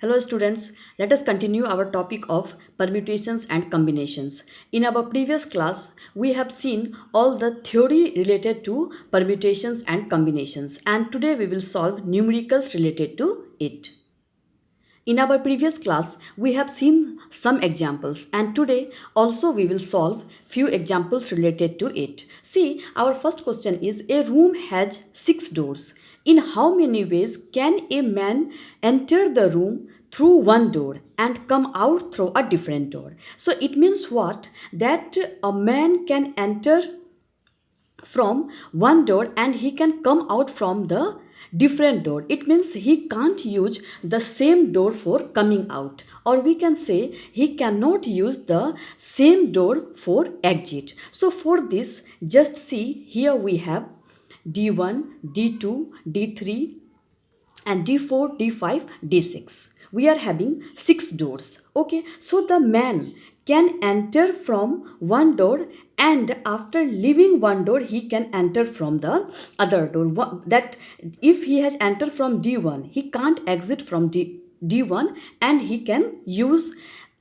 Hello students, let us continue our topic of permutations and combinations. In our previous class, we have seen all the theory related to permutations and combinations, and today we will solve numericals related to it. In our previous class, we have seen some examples, and today also we will solve few examples related to it. See, our first question is, a room has 6 doors. In how many ways can a man enter the room through one door and come out through a different door? So it means what? That a man can enter from one door and he can come out from the different door. It means he can't use the same door for coming out, or we can say he cannot use the same door for exit. So for this, just see, here we have d1, d2, d3 and d4, d5, d6. We are having 6 doors. Okay, so the man can enter from one door, and after leaving one door he can enter from the other door. That if he has entered from d1, he can't exit from d1, and he can use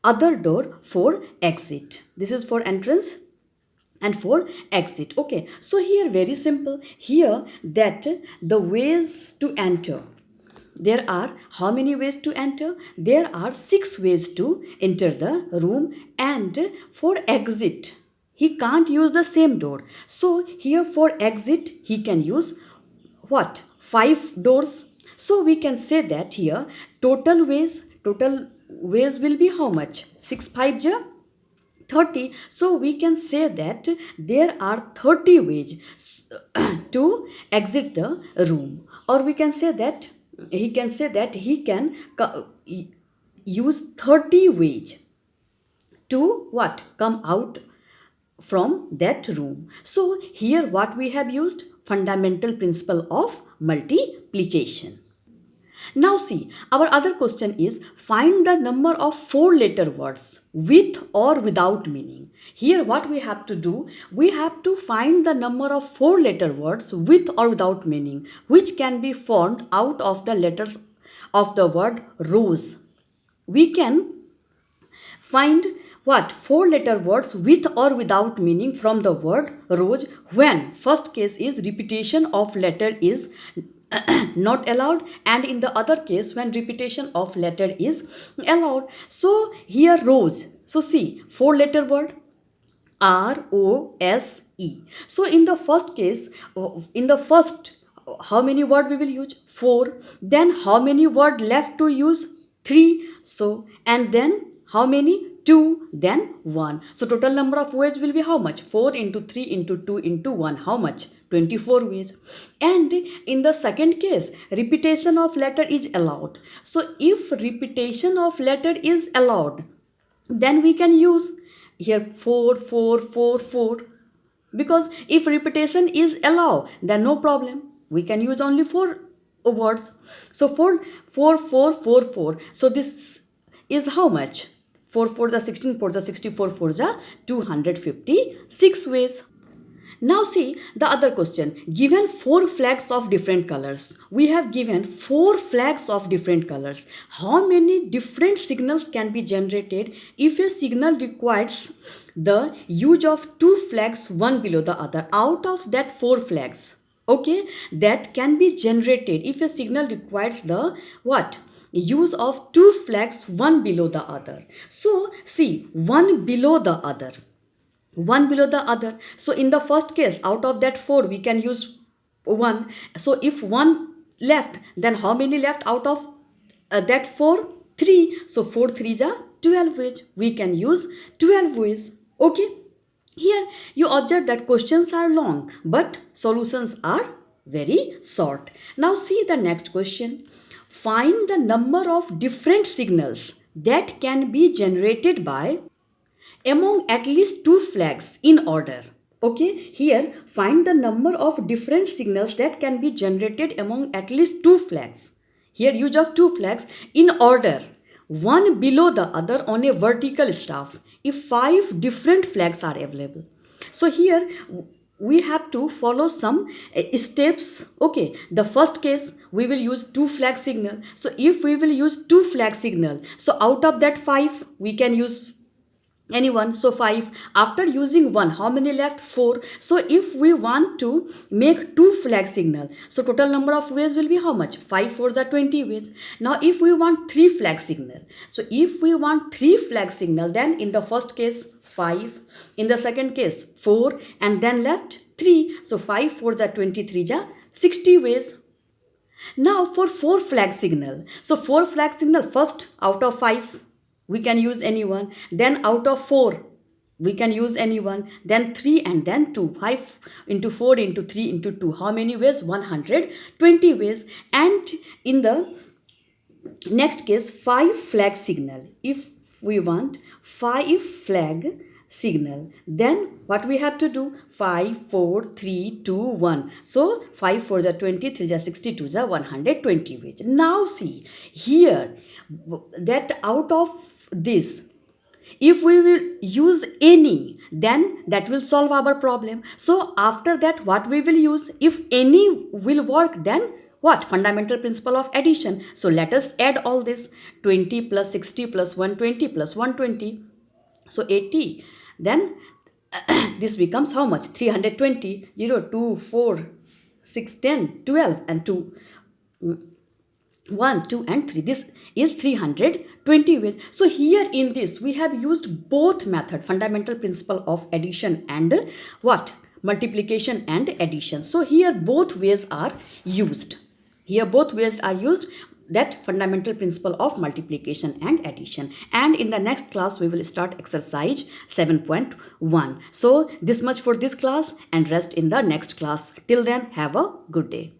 other door for exit. This is for entrance and for exit. Okay, so here very simple, here that the ways to enter, there are how many ways to enter? There are 6 ways to enter the room, and for exit he can't use the same door. So here for exit he can use what? 5 doors. So we can say that here total ways will be how much? 6 5 ja 30. So we can say that there are 30 ways to exit the room, or we can say that he can use 30 ways to what? Come out from that room. So here what we have used? Fundamental principle of multiplication. Now see, our other question is, find the number of 4-letter words with or without meaning. Here what we have to do? We have to find the number of 4-letter words with or without meaning, which can be formed out of the letters of the word rose. We can find what? 4-letter words with or without meaning from the word rose when first case is repetition of letter is not allowed, and in the other case when repetition of letter is allowed. So here rose. So see, 4-letter word rose. So in the first case, how many word we will use? 4. Then how many word left to use? 3. So and then how many? 2, then 1. So total number of ways will be how much? 4 into 3 into 2 into 1. How much? 24 ways. And in the second case, repetition of letter is allowed. So if repetition of letter is allowed, then we can use here 4 4 4 4, because if repetition is allowed, then no problem, we can use only 4 words. So 4 4 4 4 4. So this is how much? 4 4 the 16, 4 the 64, 4 the 256 ways. Now see the other question. Given 4 flags of different colors. We have given 4 flags of different colors. How many different signals can be generated if a signal requires the use of 2 flags one below the other out of that 4 flags? Okay, that can be generated if a signal requires the what? Use of 2 flags one below the other. So see, one below the other, one below the other. So in the first case, out of that 4 we can use 1. So if 1 left, then how many left out of that 4? 3. So 4 3 are 12 ways. We can use 12 ways. Okay, here you observe that questions are long but solutions are very short. Now see the next question. Find the number of different signals that can be generated by among at least 2 flags in order. Okay, here find the number of different signals that can be generated among at least 2 flags. Here use of 2 flags in order, one below the other on a vertical staff, if 5 different flags are available. So here we have to follow some steps. Okay, the first case we will use two flag signal. So if we will use two flag signal, so out of that 5 we can use anyone. So 5, after using one, how many left? 4. So if we want to make two flag signal, so total number of ways will be how much? 5 4s are 20 ways. Now if we want three flag signal, so if we want three flag signal, then in the first case 5, in the second case 4, and then left 3. So 5 4s are 23 ja 60 ways. Now for 4 flag signal, so 4 flag signal, first out of 5 we can use anyone, then out of 4 we can use anyone, then 3 and then 2. 5 into 4 into 3 into 2, how many ways? 120 ways. And in the next case 5 flag signal, if we want 5 flag signal, then what we have to do? 5 4 3 2 1. So 5 4 are 20, 3 are 62 are 120 ways. Now see here that out of this, if we will use any, then that will solve our problem. So after that, what we will use? If any will work, then what? Fundamental principle of addition. So let us add all this. 20 plus 60 plus 120 plus 120. So 80. Then this becomes how much? 320. 0, 2, 4, 6, 10, 12 and 2. 1, 2 and 3. This is 320 ways. So here in this we have used both method, fundamental principle of addition and what? Multiplication and addition. So here both ways are used. Here both ways are used, that fundamental principle of multiplication and addition. And in the next class we will start exercise 7.1. So this much for this class and rest in the next class. Till then, have a good day.